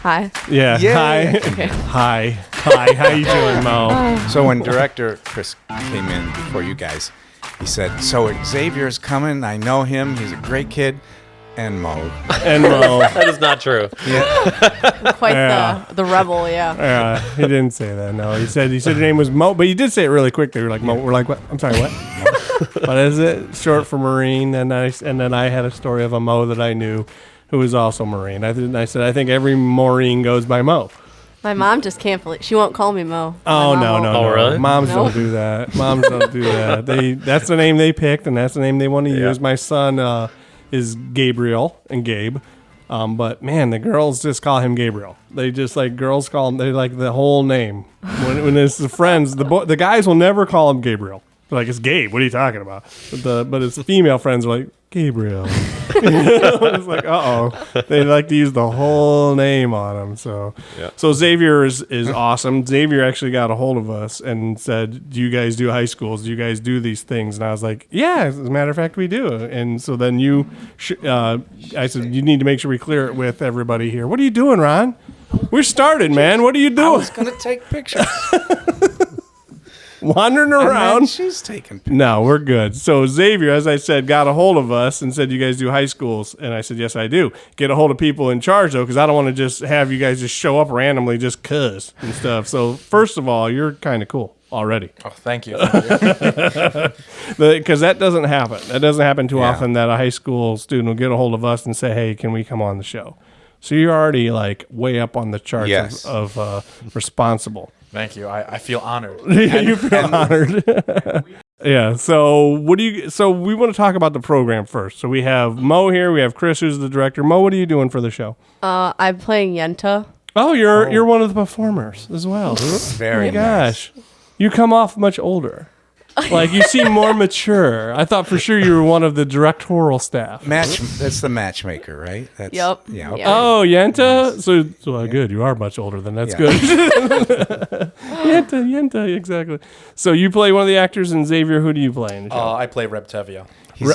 Hi. Yeah. Yay. Hi. Okay. Hi. How you doing, Mo? So when director Chris came in before you guys, he said, "So Xavier's coming. I know him. He's a great kid." And Mo. And Mo. That is not true. Quite Yeah. the rebel, yeah. He didn't say that. No, he said your name was Mo, but you did say it really quickly. You're like Mo. We're like, what? I'm sorry, what? What is it? Short for Marine. And then I had a story of a Mo that I knew, who was also Marine. I said I think every Marine goes by Mo. My mom just can't believe she won't call me Mo. Oh My mom no. won't. Oh, really? Moms Nope. don't do that. Moms don't do that. That's the name they picked, and that's the name they want to use. My son is Gabriel and Gabe. But man, the girls just call him Gabriel. They just like girls call him. They like the whole name. When it's the friends, the guys will never call him Gabriel. They're like, it's Gabe. What are you talking about? But it's the female friends are like Gabriel. It's like, they like to use the whole name on him. So Xavier is awesome. Xavier actually got a hold of us and said, "Do you guys do high schools? Do you guys do these things?" And I was like, "Yeah, as a matter of fact, we do." And so then I said, "You need to make sure we clear it with everybody here." What are you doing, Ron? We're started, man. What are you I doing? was going to take pictures. Wandering And then around. she's taking pictures. No, we're good. So Xavier, as I said, got a hold of us and said, "You guys do high schools?" And I said, "Yes, I do." Get a hold of people in charge, though, because I don't want to just have you guys just show up randomly just 'cause and stuff. So first of all, you're kind of cool already. Oh, thank you. Because that doesn't happen. That doesn't happen too Yeah. often that a high school student will get a hold of us and say, "Hey, can we come on the show?" So you're already like way up on the charts Yes. of responsible. Thank you. I feel honored. Yeah, you feel honored. Yeah. So we want to talk about the program first. So we have Mo here. We have Chris, who's the director. Mo, what are you doing for the show? I'm playing Yenta. Oh, you're one of the performers as well. Very Oh my gosh, you come off much older. Like you seem more mature. I thought for sure you were one of the directorial staff. That's the matchmaker, right? That's, Yep. Yeah. Okay. Yeah. Oh, Yenta. So good. You are much older than that's good. Yenta, exactly. So you play one of the actors, and Xavier, who do you play in the show? I play Reb Tevia. You're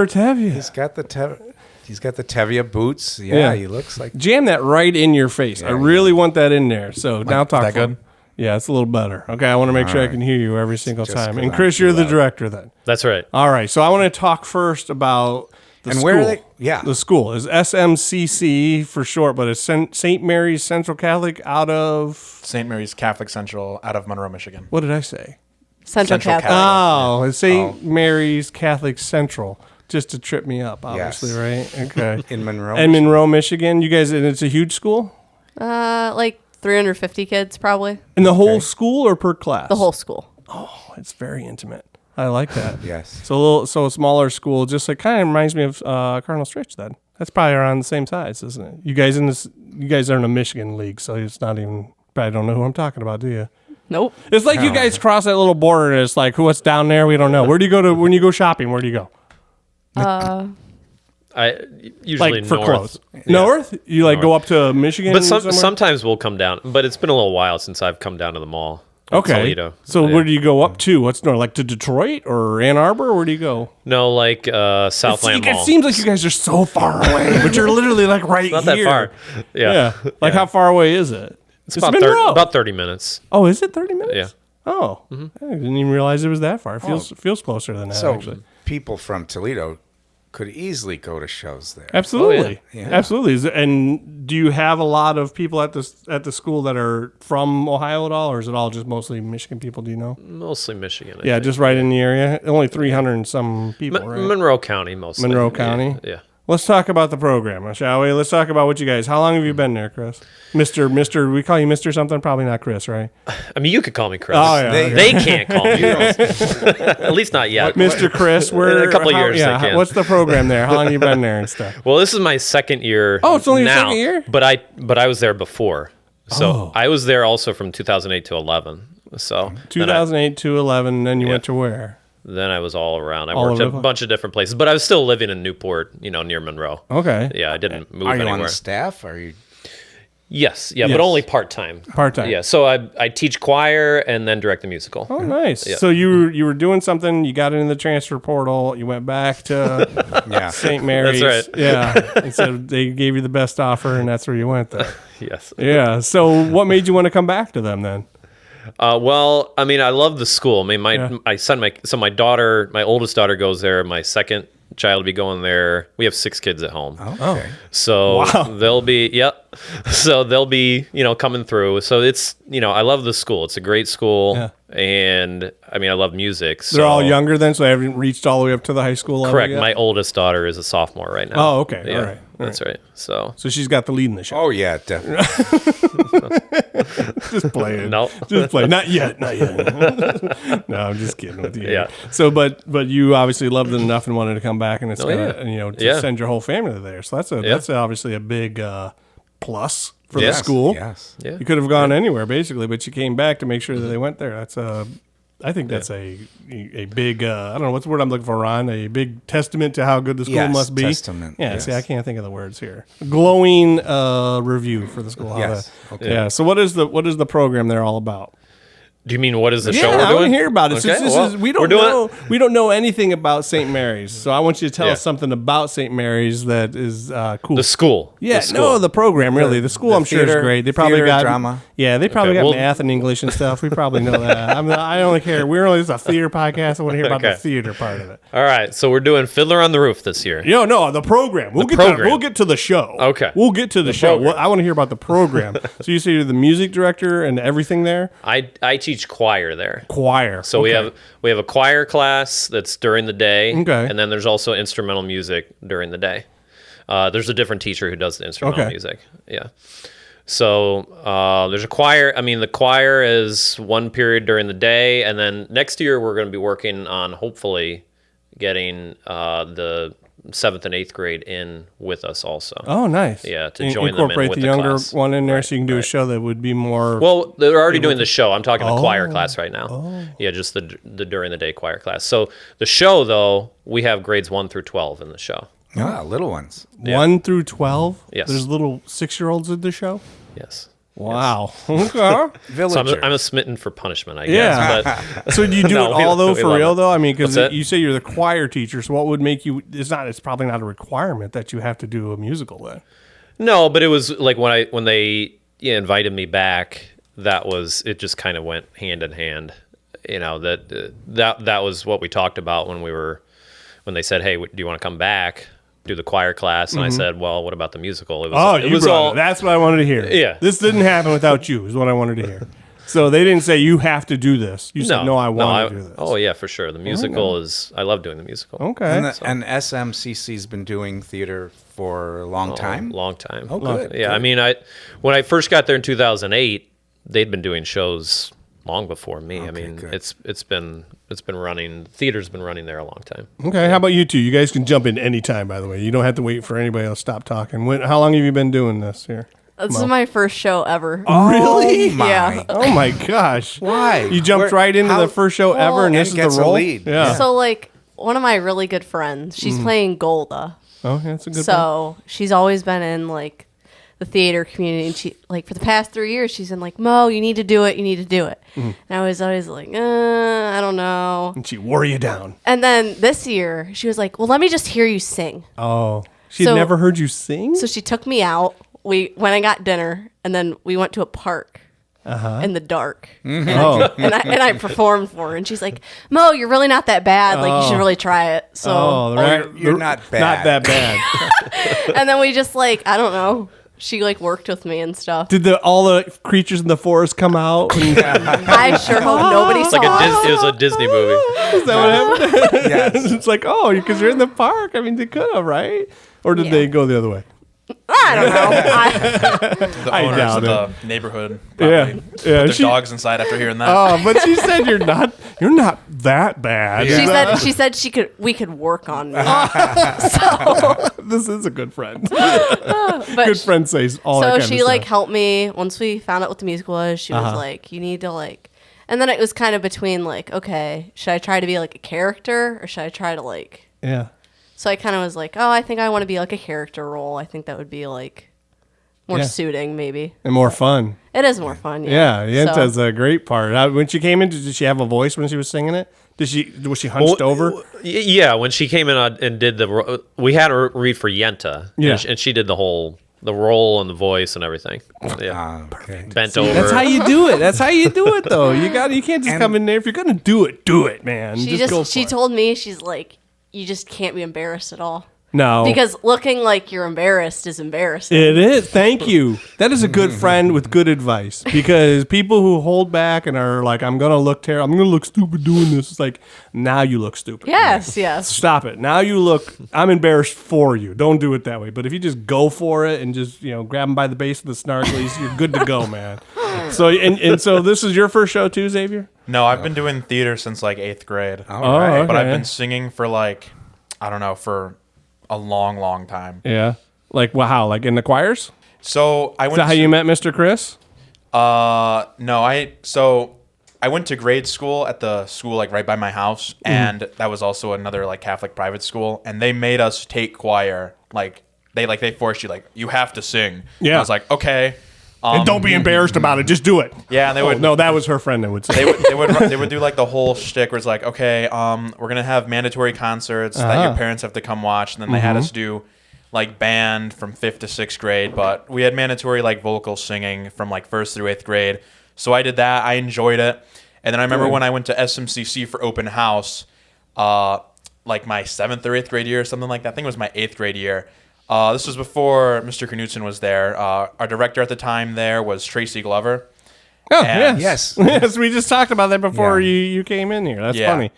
Tevye. He's got the Tevye boots. Yeah, he looks like. Jam that right in your face. I really want that in there. So now talk. that for good? me. Yeah, it's a little better. Okay, I want to make sure I right. can hear you every single Just time. 'cause And I'm Chris, too you're the loud. director then. That's right. All right, so I want to talk first about the And school. where are they? Yeah. The school is SMCC for short, but it's St. Mary's Central Catholic out of, St. Mary's Catholic Central out of Monroe, Michigan. what did I say? Central Central Catholic. Oh, it's St. Mary's Catholic Central, just to trip me up, obviously, Yes. right? Okay. In Monroe. And Monroe, Michigan. You guys, and it's a huge school? Like 350 kids probably. In the whole school or per class? The whole school. Oh, it's very intimate. I like that. Yes. So a smaller school, just like kind of reminds me of Cardinal Stritch. Then that's probably around the same size, isn't it? You guys You guys are in a Michigan league, so it's not even. Probably don't know who I'm talking about, do you? Nope. It's like you guys cross that little border, and it's like what's down there? We don't know. Where do you go to when you go shopping? Where do you go? I usually Like for north. clothes. North? You like go up to Michigan? But somewhere? sometimes we'll come down. But it's been a little while since I've come down to the mall. Okay. Toledo. So Yeah. where do you go up to? What's north? Like to Detroit or Ann Arbor? Where do you go? No, like Southland It Mall. seems like you guys are so far away, but you're literally like right Not here. that far. Yeah. Yeah. Like how far away is it? It's about 30 minutes. Oh, is it 30 minutes? Yeah. Oh, I didn't even realize it was that far. It feels closer than that, So actually. people from Toledo could easily go to shows there. Absolutely. Oh, yeah. Absolutely. And do you have a lot of people at the school that are from Ohio at all, or is it all just mostly Michigan people? Do you know? Mostly Michigan. I Yeah, think. just right in the area. Only 300 and some people, right? Monroe County mostly. Monroe County? Yeah. Let's talk about the program, shall we? Let's talk about what you guys. How long have you been there, Chris? Mr. We call you Mr. something? Probably not Chris, right? I mean, you could call me Chris. Oh, yeah. They can't call me. At least not yet. Mr. Chris, we're In a couple years, Yeah, they can. what's the program there? How long you been there and stuff? Well, this is my second year. Oh, it's only your now, second year? But I was there before, so Oh. I was there also from 2008 to 11. So 2008 to 11, then you went to where? then I was all around. I All worked at over? a bunch of different places, but I was still living in Newport, near Monroe. Okay. Yeah, I didn't move Are you anywhere. on the staff? Are you? Yes, yeah, Yes. but only part-time. Part-time. Yeah, so I teach choir and then direct the musical. Oh, nice. Yeah. So you were doing something. You got into the transfer portal. You went back to Yeah. St. Mary's. That's right. Yeah. And so they gave you the best offer, and that's where you went there. Yes. Yeah. So what made you want to come back to them then? Well, I mean, I love the school. I mean, my daughter, my oldest daughter goes there. My second child will be going there. We have 6 kids at home. Okay. So Wow. they'll be, So they'll be, coming through. So it's, I love the school. It's a great school. Yeah. And I mean, I love music. So They're all younger then, so they haven't reached all the way up to the high school level correct. yet? My oldest daughter is a sophomore right now. Oh, okay. Yeah, All right. That's right. So So she's got the lead in the show. Oh yeah, definitely. Just playing. No. Just play. Not yet. Not yet. No, I'm just kidding with you. Yeah. So, but you obviously loved it enough and wanted to come back, and it's gonna, yeah. to send your whole family there. So that's obviously a big plus for the Yes. school. Yes. yeah. You could have gone anywhere basically, but you came back to make sure that they went there. That's I think that's a big I don't know what's the word I'm looking for, Ron. A big testament to how good the school Yes, must be. testament, Yeah. yes. See, I can't think of the words here. Glowing review for the school. How Yes, that- okay. Yeah. So what is the program there all about? Do you mean what is the Yeah, show we're I doing? want to hear about it. Okay, Since well, we we're don't doing know we don't know anything about St. Mary's, so I want you to tell Yeah. us something about St. Mary's that is cool. the school. Yeah, The school. no, the program really. The school, the I'm sure, is theater- great. They probably theater, got drama. Yeah, they probably Okay, got well- math and English and stuff. We probably know that. I only care. It's a theater podcast. I want to hear about the Okay. theater part of it. All right, so we're doing Fiddler on the Roof this year. No, the program. We'll program. get to the show. Okay. we'll get to the show. program. I want to hear about the program. So you say you're the music director and everything there. I teach choir there. Choir. So we have a choir class that's during the day, Okay. and then there's also instrumental music during the day. There's a different teacher who does the instrumental Okay. music. Yeah. So there's a choir. I mean, the choir is one period during the day, and then next year we're going to be working on hopefully getting the 7th and 8th grade in with us also. Oh, nice. Yeah, to join them in incorporate with the the younger class. one in there, Right, so you can do a right. show that would be more. Well, they're already doing the show. I'm talking the choir class right now. Yeah, just the during the day choir class. So the show, though, we have grades 1 through 12 in the show. Ah, little ones. 1 through 12. Yes. There's little 6-year-olds in the show. Yes. Wow. Okay. So Villagers. I'm a smitten for punishment, I Yeah. guess. But So do you do No, it all though we for love real it. though? I mean, because What's that? you say you're the choir teacher. So what would make you? It's probably not a requirement that you have to do a musical then. no, but it was like when they invited me back, it just kind of went hand in hand. That was what we talked about when they said, "Hey, do you want to come back?" Do the choir class, and I said, "Well, what about the musical?" It was all That's what I wanted to hear. Yeah. This didn't happen without you. Is what I wanted to hear. So they didn't say you have to do this. You said no. I want to do this. Oh yeah, for sure. The musical is. I love doing the musical. Okay. And SMCC's been doing theater for a long time. Long time. Oh, good. Yeah, good. I mean, when I first got there in 2008, they'd been doing shows long before me. I mean, good. it's been running. Theater's been running there a long time. Okay. How about you two? You guys can jump in any time. By the way, you don't have to wait for anybody else to stop talking. How long have you been doing this here? This is my first show ever. Really? Oh, my. Yeah. Oh my gosh! Why? You jumped right into the first show ever, and this is gets the a role. lead. Yeah. So like one of my really good friends, she's playing Golda. Oh, yeah, that's a good. So she's always been in like the theater community, and she like for the past 3 years she's been like, Mo, you need to do it, you need to do it. And I was always like, I don't know. And she wore you down. And then this year she was like, well, let me just hear you sing. Oh, she'd So- never heard you sing. So she took me out. We went and got dinner, and then we went to a park in the dark. Oh, and I performed for her, and she's like, Mo, you're really not that bad. Like, you should really try it. So, you're not bad. Not that bad. and then we just like, I don't know. She like worked with me and stuff. Did all the creatures in the forest come out? And, I sure hope nobody It's saw like it. it was a Disney movie. is that what happened? Yes. It's like, because you're in the park. I mean, they could have, right? Or did Yeah. they go the other way? I don't know. The I owners doubt of the neighborhood Yeah. probably put Yeah, their she- dogs inside after hearing that. Oh, but she said you're not that bad. She said we could work on me. So, This is a good friend. but Good friend says all that so kind she of like stuff. helped me once we found out what the musical was. She was like, you need to like, and then it was kind of between like, okay, should I try to be like a character or should I try to like? Yeah. So I kind of was like, oh, I think I want to be like a character role. I think that would be like more Yeah. suiting, maybe. And more fun. It is more fun. Yeah, Yeah. Yenta's a great part. When she came in, did she have a voice when she was singing it? Was she hunched over? Yeah, when she came in and did we had her read for Yenta. Yeah. And she did the role and the voice and everything. Yeah. Okay. Bent over. That's how you do it. That's how you do it, though. You can't just come in there. If you're gonna do it, man. She told me, she's like, you just can't be embarrassed at all. No. Because looking like you're embarrassed is embarrassing. It is. Thank you. That is a good friend with good advice. Because people who hold back and are like, I'm going to look terrible. I'm going to look stupid doing this. It's like, now you look stupid. Yes. Stop it. Now you look, I'm embarrassed for you. Don't do it that way. But if you just go for it and just, grab them by the base of the snarklies, you're good to go, man. So, and so this is your first show too, Xavier? No, I've been doing theater since like 8th grade. All right. okay. But I've been singing for like, I don't know, for a long, long time. Yeah. Like, well, how? Like in the choirs? So I went. Is that how you met Mr. Chris? No, I went to grade school at the school like right by my house, and that was also another like Catholic private school, and they made us take choir. Like they forced you, like, you have to sing. Yeah. And I was like, okay. And don't be embarrassed about it. Just do it. Yeah, and they would. No, that was her friend that would say. They would do like the whole shtick where it's like, okay, we're gonna have mandatory concerts that your parents have to come watch, and then they had us do like band from 5th to 6th grade, but we had mandatory like vocal singing from like 1st through 8th grade. So I did that. I enjoyed it, and then I remember when I went to SMCC for open house, like my 7th or 8th grade year or something like that. I think it was my 8th grade year. This was before Mr. Knudsen was there. Our director at the time there was Tracy Glover. Oh, And- yes. Yes. Yes, we just talked about that before Yeah. you came in here. That's Yeah. funny.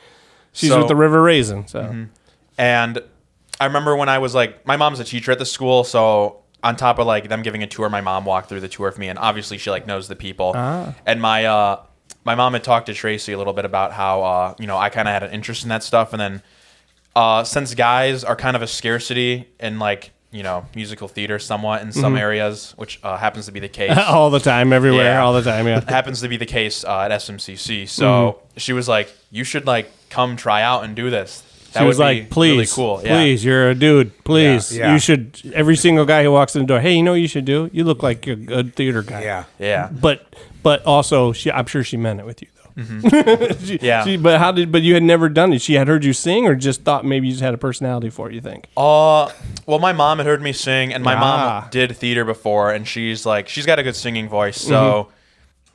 She's So- with the River Raisin. So And I remember when I was like, my mom's a teacher at the school, so on top of like them giving a tour, my mom walked through the tour for me, and obviously she like knows the people. And my mom had talked to Tracy a little bit about how I kind of had an interest in that stuff, and then since guys are kind of a scarcity in like musical theater somewhat in some areas, which happens to be the case. all the time, everywhere, Yeah. all the time. Yeah. Happens to be the case at SMCC. So she was like, you should like come try out and do this. That She was would like, be please, really cool. Yeah. please, you're a dude. Please, Yeah. you should. Every single guy who walks in the door, hey, you know what you should do? You look like a good theater guy. Yeah. Yeah. But also, I'm sure she meant it with you though. Yeah. But you had never done it. She had heard you sing, or just thought maybe you just had a personality for it. You think? Well, my mom had heard me sing, and my Ah. mom did theater before, and she's got a good singing voice. So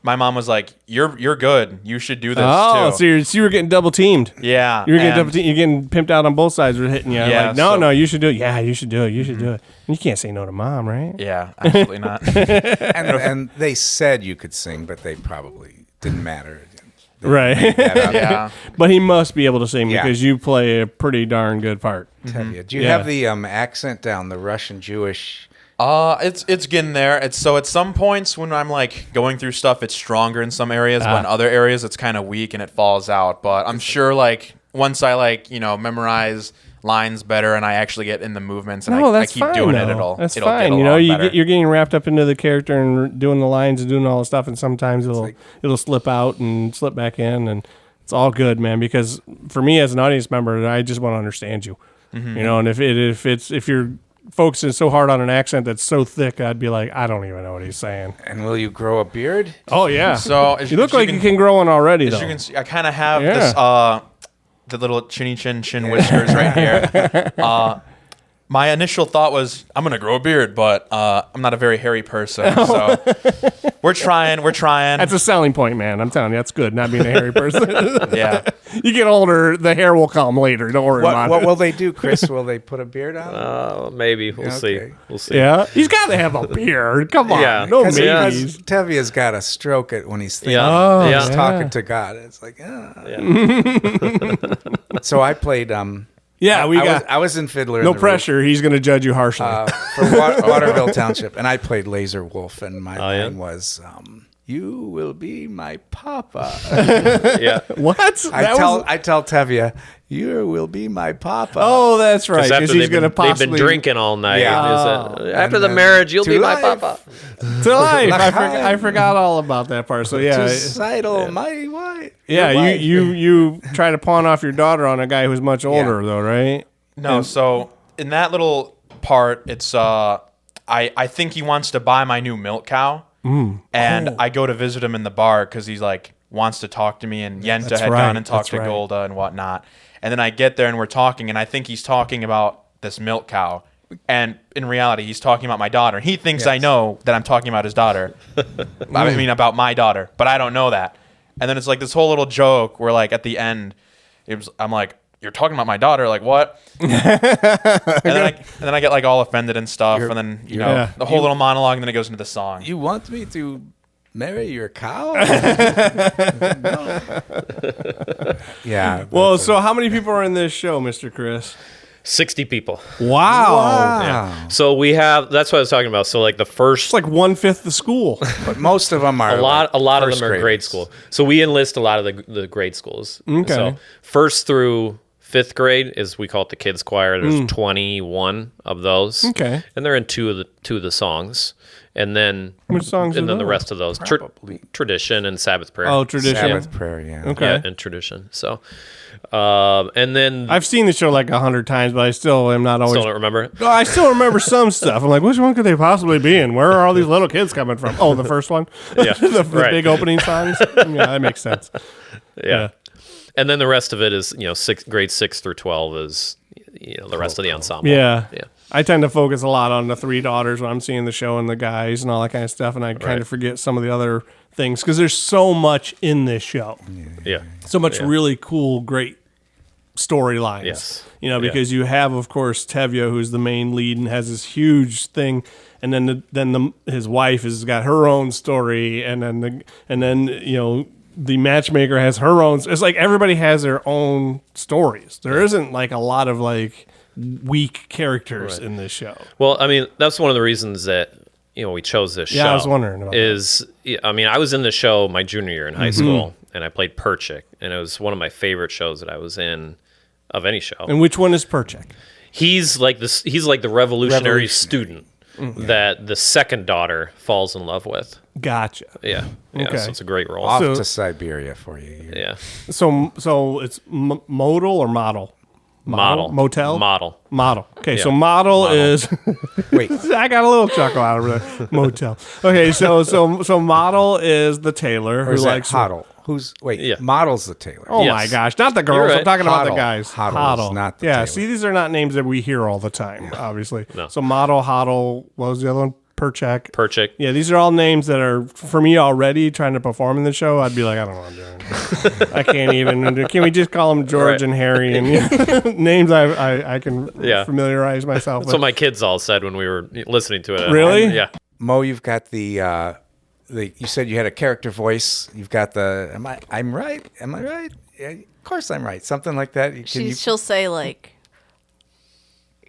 my mom was like, "You're good. You should do this Oh, too." so you were getting double teamed. Yeah, You were getting and- double teamed. You're getting pimped out on both sides. We're hitting you. Yeah, Like, no, so- no, you should do it. Yeah, you should do it. You should do it. And you can't say no to mom, right? Yeah, absolutely not. And they said you could sing, but they probably didn't matter. They Right. made that up. Yeah. But he must be able to sing Yeah. because you play a pretty darn good part. Tell you. Do you Yeah. have the accent down, the Russian Jewish? It's getting there. It's so at some points when I'm like going through stuff, it's stronger in some areas, but in other areas it's kind of weak and it falls out. But I'm sure like once I like memorize lines better and I actually get in the movements and I keep fine, doing it, though. it'll That's get fine. a You know, lot better. you're getting wrapped up into the character and doing the lines and doing all the stuff, and sometimes it'll slip out and slip back in, and it's all good, man. Because for me as an audience member, I just want to understand you. You know, and if you're focusing so hard on an accent that's so thick, I'd be like, I don't even know what he's saying. And will you grow a beard? Oh yeah. So as you look as like you can grow one already, As though. you can see, I kind of have Yeah. this the little chinny chin whiskers right here. My initial thought was I'm gonna grow a beard, but I'm not a very hairy person, so we're trying. That's a selling point, man. I'm telling you, that's good. Not being a hairy person. Yeah. You get older, the hair will come later. Don't worry about What it. will they do, Chris? Will they put a beard on? Maybe we'll see. Okay. We'll see. Yeah, he's got to have a beard. Come on, Yeah. no Because maybes. Tevia's got to stroke it when he's thinking. Yeah. Oh, yeah. He's yeah. talking to God. It's like, Yeah. So I played. Yeah, I was in Fiddler. no in the pressure. He's going to judge you harshly. for Waterville Township, and I played Laser Wolf, and my yeah? line was, "You will be my papa." Yeah. what? I tell Tevye, "You will be my papa." Oh, that's right. Because Because after he's going to they've possibly been drinking all night. Yeah. After And the then marriage, you'll to be my life. papa. to life. L'chaim. I forgot all about that part. So yeah, to Seidel, my wife. yeah. your wife. You try to pawn off your daughter on a guy who's much older, though, right? No, so in that little part, it's I think he wants to buy my new milk cow, and I go to visit him in the bar because he's like wants to talk to me, and Yenta had gone and talked to Golda and whatnot. And then I get there and we're talking, and I think he's talking about this milk cow. And in reality, he's talking about my daughter. He thinks I know that I'm talking about his daughter. I mean, about my daughter, but I don't know that. And then it's like this whole little joke where, like, at the end, I'm like, "You're talking about my daughter?" Like, what? and then I get like all offended and stuff. And then the whole little monologue, and then it goes into the song. You want me to marry your cow? Yeah. Well, so how many people are in this show, Mr. Chris? 60 people. Wow. Yeah. So we have. That's what I was talking about. So like the first, It's like 1/5 the school. But most of them are a lot of them first are grade graders. school. So we enlist a lot of the grade schools. Okay. So first through 5th grade is, we call it the kids choir. There's 21 of those. Okay. And they're in two of the songs. And then Which songs and are then the those? rest of those tradition and Sabbath prayer. Oh, tradition. Sabbath prayer, yeah. Okay. Yeah, and tradition. So and then I've seen the show like 100 times, but I still am not always. still don't remember it. No, I still remember some stuff. I'm like, which one could they possibly be in? Where are all these little kids coming from? Oh, the first one? Yeah, the right. big opening songs? Yeah, that makes sense. Yeah. And then the rest of it is, grade 6 through 12 is, the rest of the ensemble. Yeah. Yeah. I tend to focus a lot on the 3 daughters when I'm seeing the show and the guys and all that kind of stuff, and I kind of forget some of the other things because there's so much in this show. Yeah. So much really cool, great storylines. Yes. Because you have, of course, Tevye, who's the main lead and has this huge thing, and then his wife has got her own story, and then the matchmaker has her own. It's like everybody has their own stories. There isn't like a lot of like weak characters in this show. Well, I mean, that's one of the reasons that we chose this show. Yeah, I was wondering about I mean, I was in the show my junior year in high school, and I played Perchik, and it was one of my favorite shows that I was in of any show. And which one is Perchik? He's like the revolutionary student that the second daughter falls in love with. Gotcha. Yeah. Okay. So it's a great role. Off So- to Siberia for you. Yeah. So it's modal or model? Model. Motel? Model. Okay, Yeah. so model is... Wait, I got a little chuckle out of it. Motel. Okay, so model is the tailor or who is that likes... Hoddle? Yeah. Model's the tailor. Oh Yes. my gosh, not the girls. You're I'm right. talking about the Hoddle. guys. Hoddle is not the Yeah, tailor. see, these are not names that we hear all the time, obviously. No. So model, Hoddle, what was the other one? Perchik. Yeah, these are all names that are, for me already, trying to perform in the show, I'd be like, I don't know what I'm doing. I can't even. Can we just call them George Right. and Harry? And names I can Yeah. familiarize myself That's with. what my kids all said when we were listening to it. at Really? home. Yeah. Mo, you've got the you said you had a character voice. You've got the I'm right? Am I right? Yeah, of course I'm right. Something like that. She'll say like,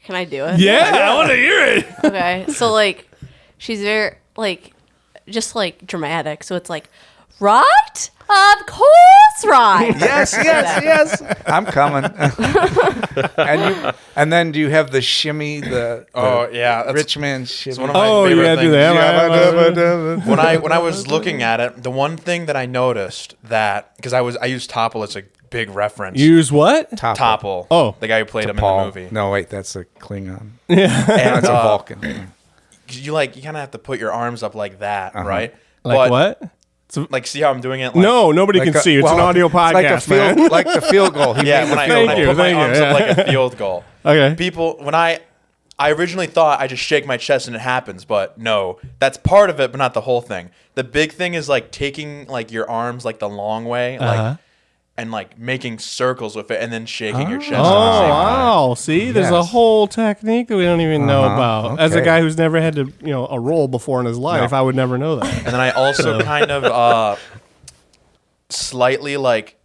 "Can I do it?" Yeah, I want to hear it. Okay. So like, she's very like, just like dramatic. So it's like, right? Of course, right. Yes. I'm coming. and then do you have the shimmy? The that's rich man shimmy. it's one of my Oh, favorite yeah, do things. that. When I was looking at it, the one thing that I noticed that because I used Topple as a big reference. Use what? Topple. Oh. The guy who played him Paul. in the movie. No, wait, that's a Klingon. And, That's a Vulcan. you kind of have to put your arms up like that, right? Like But, what? Like, see how I'm doing it? Like, No, nobody can see. It's an audio podcast, man. Like the field goal. He Yeah, made when the I, field when I goal. put my Thank you, arms yeah. up like a field goal. Okay. People, when I originally thought I just shake my chest and it happens, but no, that's part of it, but not the whole thing. The big thing is like taking like your arms like the long way, like and like making circles with it, and then shaking your chest. At the Oh, same time. wow. See, there's a Yes. whole technique that we don't even know about. As a Okay. guy who's never had to, a role before in his life, I would never know that. And then I also kind of slightly like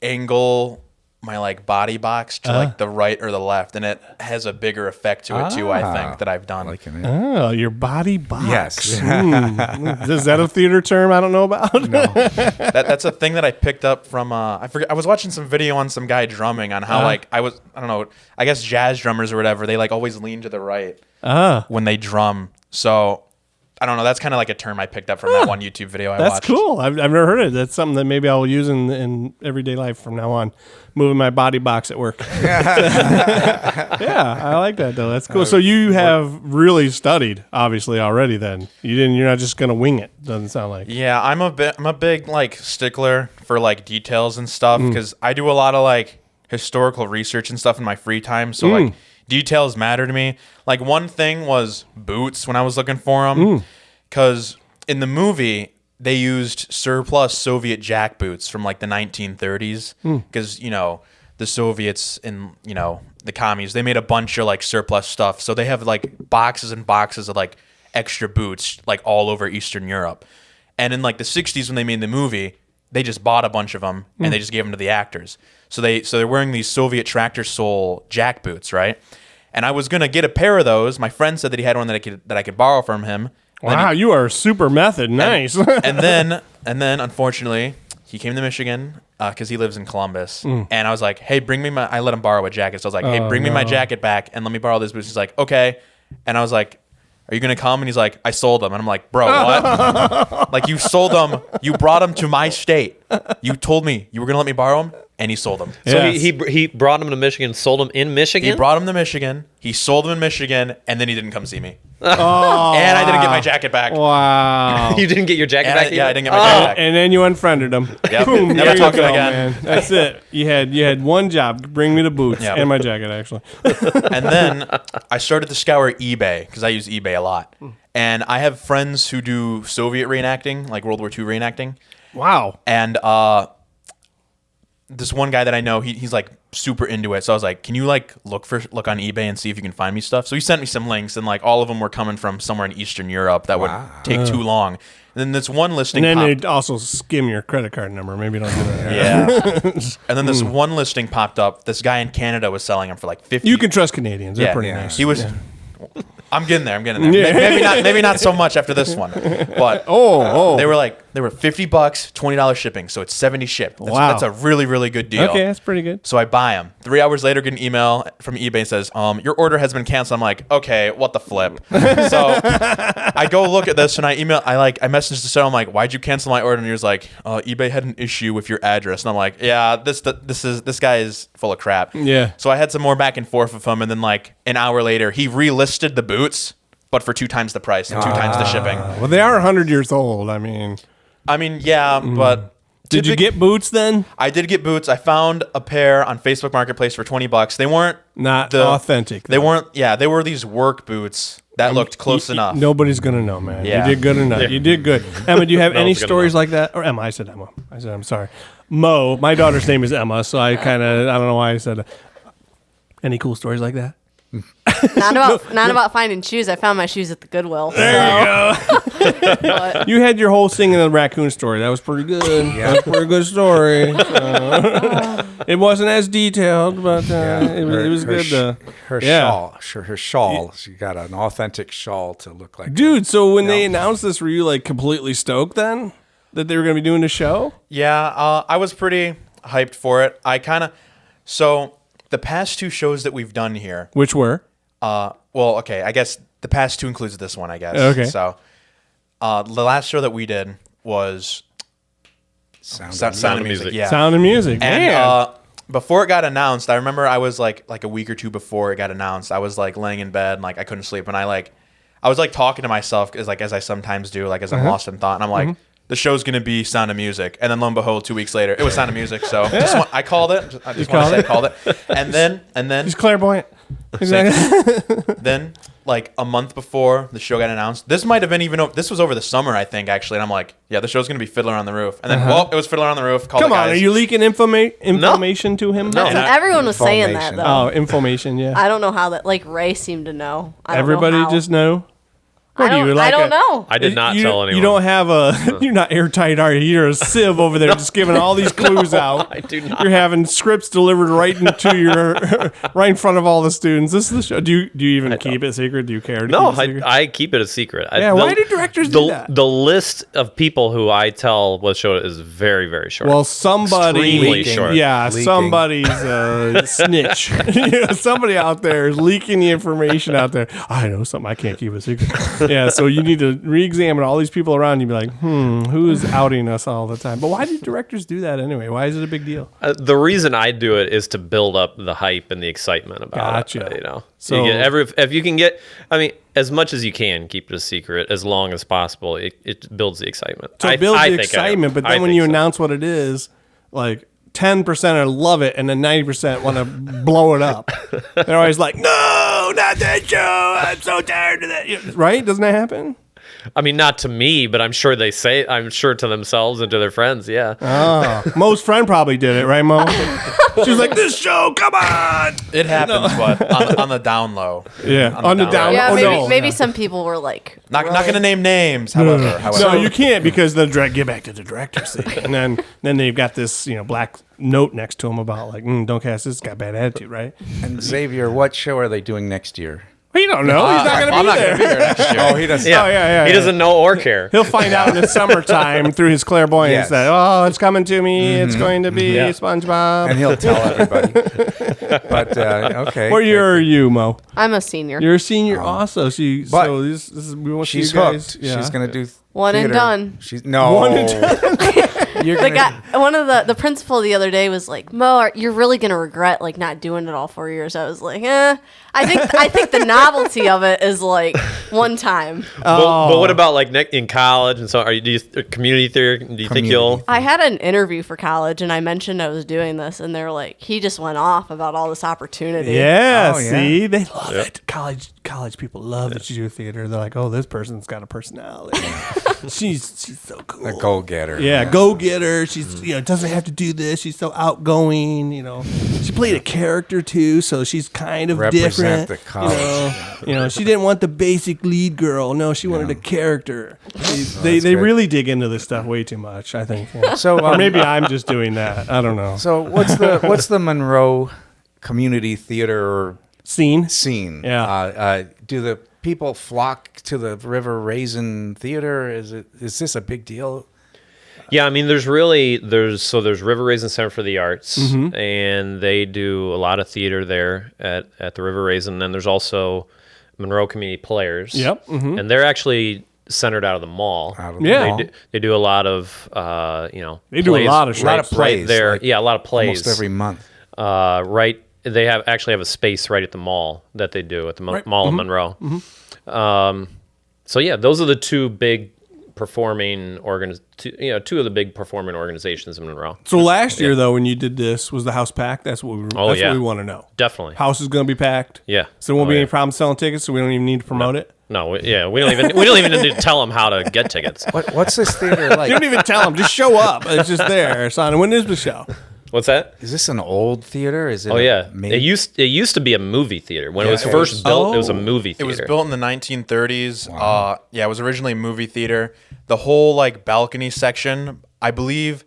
angle my like body box to like the right or the left, and it has a bigger effect to it too. I think that I've done. Liking it. Oh, your body box. Yes. Is that a theater term I don't know about? No. That's a thing that I picked up from I forget. I was watching some video on some guy drumming on how like I don't know, I guess jazz drummers or whatever, they like always lean to the right when they drum. So I don't know. That's kind of like a term I picked up from that one YouTube video I That's watched. cool. I've never heard of it. That's something that maybe I'll use in everyday life from now on. Moving my body box at work. Yeah, I like that though. That's cool. So you have really studied, obviously, already. Then you're not just gonna wing it. Doesn't sound like. Yeah, I'm a big like stickler for like details and stuff because I do a lot of like historical research and stuff in my free time. So like details matter to me. Like one thing was boots when I was looking for them because in the movie they used surplus Soviet jack boots from like the 1930s because the Soviets and the commies, they made a bunch of like surplus stuff, so they have like boxes and boxes of like extra boots like all over Eastern Europe. And in like the 60s when they made the movie, they just bought a bunch of them and they just gave them to the actors. So they're wearing these Soviet tractor sole jack boots, right? And I was gonna get a pair of those. My friend said that he had one that I could borrow from him. Wow, you are super method. Nice. And then unfortunately, he came to Michigan because he lives in Columbus. And I was like, hey, bring me I let him borrow a jacket. So I was like, hey, bring me my jacket back and let me borrow this boots. He's like, okay. And I was like, are you going to come? And he's like, I sold them. And I'm like, bro, what? Like, you sold them. You brought them to my state. You told me you were going to let me borrow them. And he sold them. So Yes. he brought them to Michigan, sold them in Michigan. He brought them to Michigan. He sold them in Michigan. And then he didn't come see me. Oh, And I didn't get my jacket back. wow. You didn't get your jacket And back. I either? didn't get my jacket back. And then you unfriended him. Yep. Boom, Never there you talk to him go, again. man. That's it. You had one job. Bring me the boots Yep. and my jacket, actually. And then I started to scour eBay because I use eBay a lot. And I have friends who do Soviet reenacting, like World War II reenacting. Wow. And this one guy that I know, he's like super into it. So I was like, can you like look on eBay and see if you can find me stuff? So he sent me some links, and like all of them were coming from somewhere in Eastern Europe that would take too long. And then this one listing And then popped. they'd also skim your credit card number. Maybe don't do that. Yeah. And then this one listing popped up. This guy in Canada was selling them for like 50. You can trust Canadians. They're Yeah. pretty Yeah. nice. He was. Yeah. I'm getting there. Maybe not so much after this one, but they were $50, $20 shipping, so it's 70 shipped. Wow. That's a really, really good deal. Okay, that's pretty good. So I buy them. 3 hours later, get an email from eBay and says, your order has been canceled. I'm like, okay, what the flip? So I go look at this and I messaged the seller. I'm like, why'd you cancel my order? And he was like, eBay had an issue with your address. And I'm like, yeah, this guy is full of crap. Yeah. So I had some more back and forth with him, and then like an hour later, he relisted the boots, but for 2 times the price and 2 times the shipping. Well, they are 100 years old. I mean, Yeah, but did you get boots then? I did get boots. I found a pair on Facebook Marketplace for $20. They weren't Not authentic. They weren't. Yeah, they were these work boots that looked close enough. Nobody's gonna know, man. Yeah. You did good enough. You did good. Emma, do you have No any one's gonna stories like that? Or Emma? I said Emma. I'm sorry. Mo. My daughter's name is Emma, so I don't know why I said it. Any cool stories like that? Not about finding shoes. I found my shoes at the Goodwill. There you go. But You had your whole singing the raccoon story. That was pretty good. That was a pretty good story. It wasn't as detailed, but it was good. Her Yeah. shawl. She got an authentic shawl to look like. Dude, so when they announced this, were you like completely stoked then that they were going to be doing the show? Yeah, I was pretty hyped for it. So the past 2 shows that we've done here. Which were? Okay, I guess the past 2 includes this one, I guess. Okay. So the last show that we did was Sound Sound of Music. Yeah. Sound of Music. Man. And before it got announced, I remember I was like a week or 2 before it got announced, I was like laying in bed and like I couldn't sleep, and I was like talking to myself as I sometimes do, like as I'm lost in thought, and I'm like, the show's gonna be Sound of Music, and then lo and behold, 2 weeks later, it was Sound of Music. So I called it. I just want to say I called it. And then He's clairvoyant. Exactly. then like a month before the show got announced, this might have been this was over the summer, I think, actually, and I'm like, yeah, the show's gonna be Fiddler on the Roof, and then it was Fiddler on the Roof. Called Come the on, guys. are you leaking information to him? No. And everyone was saying that Information. though. Oh, information, yeah. I don't know how that. Like Ray seemed to know. I don't Everybody know how. just know? I don't know. I did not you, tell anyone. You don't have you're not airtight, are you? You're a sieve over there just giving all these clues out. I do not. You're having scripts delivered right into right in front of all the students. This is the show. Do you even keep it secret? Do you care? No, keep it secret? I keep it a secret. Yeah, why do directors do that? The list of people who I tell what show it is very, very short. Well, somebody, Extremely short. yeah, Leaking. somebody's snitch. Somebody out there is leaking the information out there. I know something. I can't keep a secret. Yeah, so you need to re-examine all these people around you and be like, who's outing us all the time? But why do directors do that anyway? Why is it a big deal? The reason I do it is to build up the hype and the excitement about Gotcha. it. You know, So- you get if you can get, I mean, as much as you can, keep it a secret as long as possible. It builds the excitement. So it builds the think I do. excitement, but I then when think you so. announce what it is, like 10% love it, and then 90% want to blow it up. They're always like, "No, not that show! I'm so tired of that." Right? Doesn't that happen? I mean, not to me, but I'm sure to themselves and to their friends. Yeah. Oh, Mo's friend probably did it, right, Mo? She was like, "This show, come on!" It happens, but on the down low. Yeah, on the down. Yeah, Oh, maybe no. maybe some people were like, Not really? going to name names, however. No, you can't because the get back to the director seat, and then they've got this black note next to him about like, don't cast this guy, bad attitude, right? And Xavier, what show are they doing next year? We don't know. He's not going to I'm be not there. going to be there next year. Oh, he doesn't. Yeah. Oh, yeah, He yeah. doesn't know or care. He'll find out in the summertime through his clairvoyance Yes. that it's coming to me. It's going to be Yeah. SpongeBob. And he'll tell everybody. But okay. What year are you, Mo? I'm a senior. You're a senior also. So But this is we want She's you guys. hooked. Yeah. She's gonna do One and theater. done. She's no. One and done. You're The gonna, guy, one of the principal the other day was like, "Mo, you're really gonna regret like not doing it all 4 years." I was like, I think the novelty of it is like one time. But what about like in college and so? Do you community theater? Do you think you'll? I had an interview for college and I mentioned I was doing this, and they're like, he just went off about all this opportunity. Yeah, Oh, yeah. see, they love it. College people love that you do theater. They're like, "Oh, this person's got a personality. she's so cool." a goal getter. Yeah, go get her. She's doesn't have to do this. She's so outgoing. She played a character too, so she's kind of Represent different. the college. She didn't want the basic lead girl. No, she wanted a character. They good. really dig into this stuff way too much, I think. Yeah. So Or maybe I'm just doing that. I don't know. So what's the Monroe community theater Scene. scene? Yeah. Do the people flock to the River Raisin Theater? Is this a big deal? Yeah, I mean, there's River Raisin Center for the Arts, Mm-hmm. and they do a lot of theater there at the River Raisin. And then there's also Monroe Community Players. Yep. Mm-hmm. And they're actually centered out of the mall. Out of the Yeah. mall? They do a lot of They do a lot of A lot of shows. plays. there. like Yeah, a lot of plays. Almost every month. Right. They have a space right at the mall that they do at the mall in Monroe. So yeah, those are the two big performing two of the big performing organizations in Monroe. So last year, though, when you did this, was the house packed? That's what what we want to know. Definitely. House is going to be packed. Yeah. So there won't Oh, be yeah. any problem selling tickets. So we don't even need to promote it. No, we don't even need to tell them how to get tickets. What's this theater like? You don't even tell them. Just show up. It's just there. Son, when is the show? What's that? Is this an old theater? Is it? Oh yeah, made- it used to be a movie theater when it was first built. It was a movie It theater. was built in the 1930s. It was originally a movie theater. The whole like balcony section, I believe,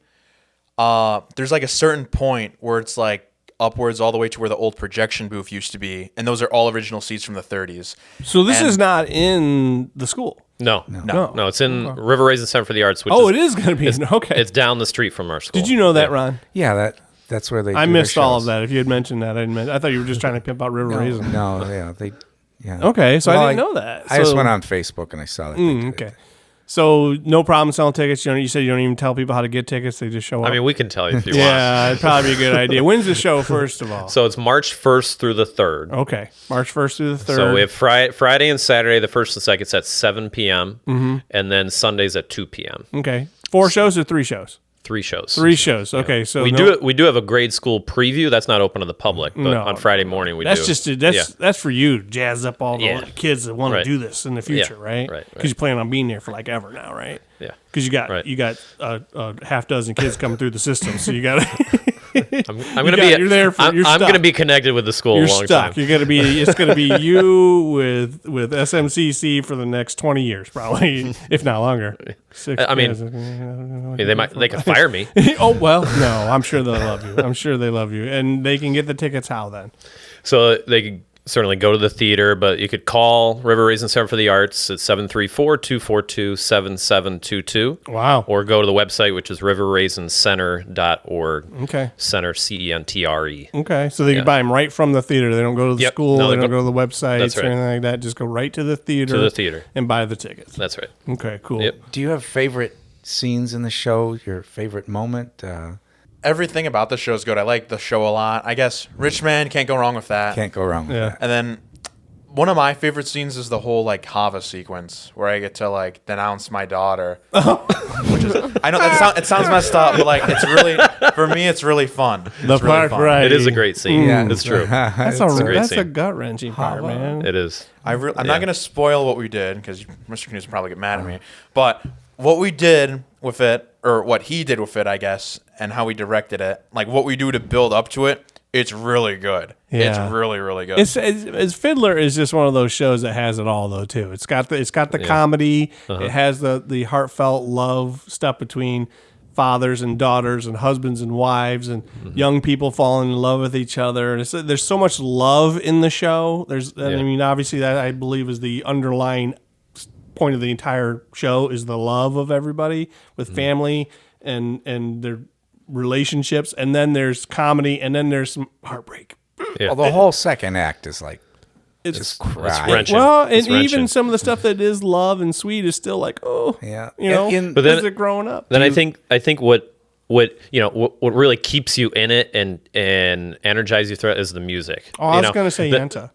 there's like a certain point where it's like upwards all the way to where the old projection booth used to be, and those are all original seats from the 30s. So this And- is not in the school. No. No. It's in River Raisin Center for the Arts. Which Oh, it is going to be. Okay. It's down the street from our school. Did you know that, Ron? Yeah, that's where they. I do their missed all of shows. that. If you had mentioned that, I thought you were just trying to pimp out River Raisin. No, yeah, they. Yeah. Okay, so I Well, didn't know that. I just So- went on Facebook and I saw that. they did it. Okay. So no problem selling tickets. You said you don't even tell people how to get tickets. They just show up. I mean, we can tell you if you want. yeah, it'd probably be a good idea. When's the show, first of all? So it's March 1st through the 3rd. Okay, March 1st through the 3rd. So we have Friday and Saturday, the 1st and 2nd, at 7 p.m. And then Sundays at 2 p.m. Okay, 4 shows or 3 shows? 3 shows. 3 shows. Okay, so We do have a grade school preview. That's not open to the public, but No. on Friday morning we That's do. just Yeah. that's for you to jazz up all the Yeah. kids that want Right. to do this in the future, Yeah. right? Right. Because you plan on being there for like ever now, right? Yeah. Because you got Right. a half dozen kids coming through the system, so you got I'm gonna be. you're there for- you're I'm stuck. gonna be connected with the school you're a long stuck. time. You're gonna be. It's gonna be you with SMCC for the next 20 years, probably, if not longer. I mean, they could fire me. oh well, no. I'm sure they'll love you. I'm sure they love you, and they can get the tickets. How then? So they could certainly go to the theater, but you could call River Raisin Center for the Arts at 734-242-7722. Wow. Or go to the website, which is riverraisencenter.org. Okay. Center, CENTRE. Okay. So they can buy them right from the theater. They don't go to the Yep. school. No, they they don't go- go to the websites That's or right. anything like that. Just go right to the theater. To the theater. And buy the tickets. That's right. Okay, cool. Yep. Do you have favorite scenes in the show? Your favorite moment? Everything about the show is good. I like the show a lot. I guess Rich Man, can't go wrong with that. Can't go wrong with Yeah. that. And then one of my favorite scenes is the whole like Hava sequence where I get to like denounce my daughter. Which is, I know it sounds messed up, but like it's really, for me, it's really fun. The It's really part, fun. right. It is a great scene. Yeah. It's true. That's a great that's a scene. gut wrenching part, man. It is. I'm not going to spoil what we did because Mr. Knudsen will probably get mad at me. But what we did with it, or what he did with it, I guess, and how we directed it, like what we do to build up to it, it's really good. Yeah. It's really, really good. It's Fiddler is just one of those shows that has it all though too. It's got the comedy. It has the heartfelt love stuff between fathers and daughters and husbands and wives and young people falling in love with each other. And there's so much love in the show. I mean, obviously that I believe is the underlying point of the entire show is the love of everybody with family and their relationships, and then there's comedy, and then there's some heartbreak. Yeah. Well, the whole second act is like It's just cry. wrenching. well, and It's even wrenching. some of the stuff that is love and sweet is still like, oh, Yeah. you know, But then- is it growing up? Then I think what really keeps you in it and energizes you through it is the music. Oh, I was going to say Yenta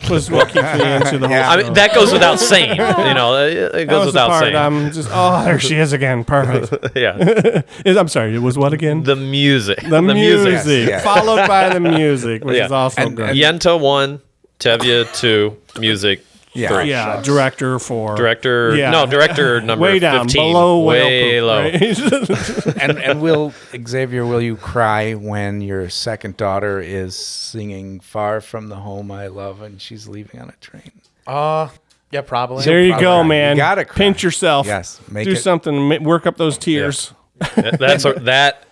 was what keeps me into the whole Yeah. I show. mean, that goes without saying. It That goes was the without part. saying. I'm just, there she is again. Perfect. Yeah. I'm sorry, it was what again? The music. The music, Yeah. followed by the music, which Yeah. is also And- great. Yenta 1, Tevye 2, music Yeah. 3. Yeah, director for Director, Yeah. no, director number way down 15. below way whale low. poop, right? and will Xavier, will you cry when your second daughter is singing "Far from the Home I Love" and she's leaving on a train? Yeah, probably. There you Probably go, cry. man. You gotta cry. Pinch yourself. Yes, make do it- something. Work up those tears.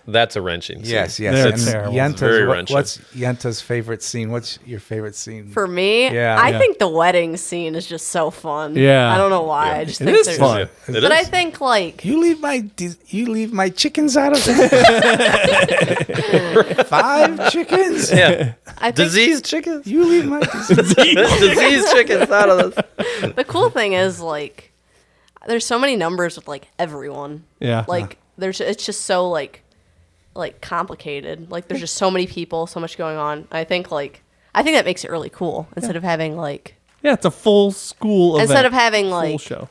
That's a wrenching scene. Yes, yes. That's And terrible. Yenta's, Very wrenching. what's Yenta's favorite scene? What's your favorite scene? For me, Yeah. I Yeah. think the wedding scene is just so fun. Yeah. I don't know why. I just It think is there's fun. It But is. I think like you leave my chickens out of it. 5 chickens. Yeah. I think Diseased chickens. You leave my Diseased chickens out of this. the cool thing is like there's so many numbers with like everyone. Yeah. Like it's just so like complicated. Like there's just so many people, so much going on. I think that makes it really cool instead of having like Yeah, it's a full school event. instead of having full like show.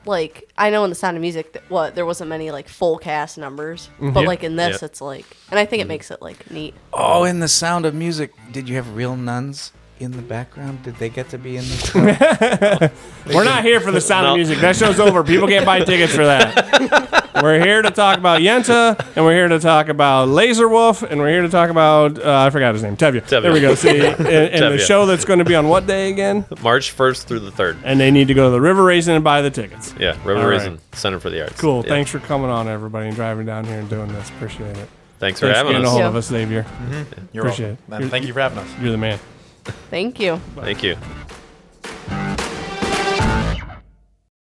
like I know in the Sound of Music there wasn't many like full cast numbers, but Yeah. like in this Yeah. it's like, and I think it makes it like neat. Oh, in The Sound of Music, did you have real nuns in the background? Did they get to be in the show? We're not here for the Sound No. of Music. That show's over. People can't buy tickets for that. We're here to talk about Yenta, and we're here to talk about Laser Wolf, and we're here to talk about I forgot his name, Tevye. There we go. See, and the Tevye. show that's going to be on what day again? March 1st through the 3rd. And they need to go to the River Raisin and buy the tickets. Yeah, River All Raisin right. Center for the Arts. Cool. Yeah. Thanks for coming on, everybody, and driving down here and doing this. Appreciate it. Thanks for Thanks having getting a us. hold Yeah. of us, Xavier. You're Appreciate welcome. it. Thank you for having us. You're the man. Thank you. Thank you.